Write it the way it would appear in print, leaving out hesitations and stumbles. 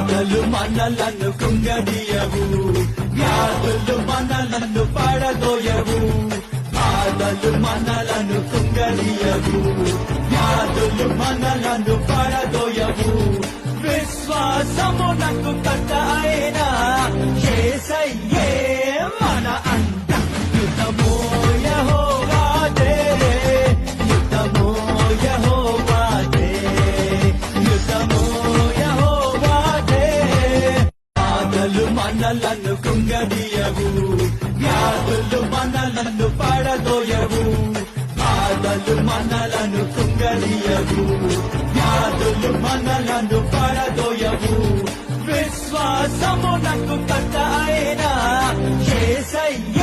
బాధలు మనలను కుంగదీయవు, వ్యాధులు మనలను పడదోయవు. బాధలు మనలను కుంగదీయవు, వ్యాధులు మనలను పడదోయవు. విశ్వాసమునకు కర్త అయిన యేసయ్యే మన అంట. యుద్ధము యెహోవాదే, యుద్ధము యెహోవాదే, యుద్ధము యెహోవాదే. బాధలు మనలను కుంగదీయవు, వ్యాధులు మనలను పడదోయవు. బాధలు మనలను కుంగదీయవు, వ్యాధులు మనలను పడదోయవు. విశ్వాసమునకు కర్త అయిన యేసయ్య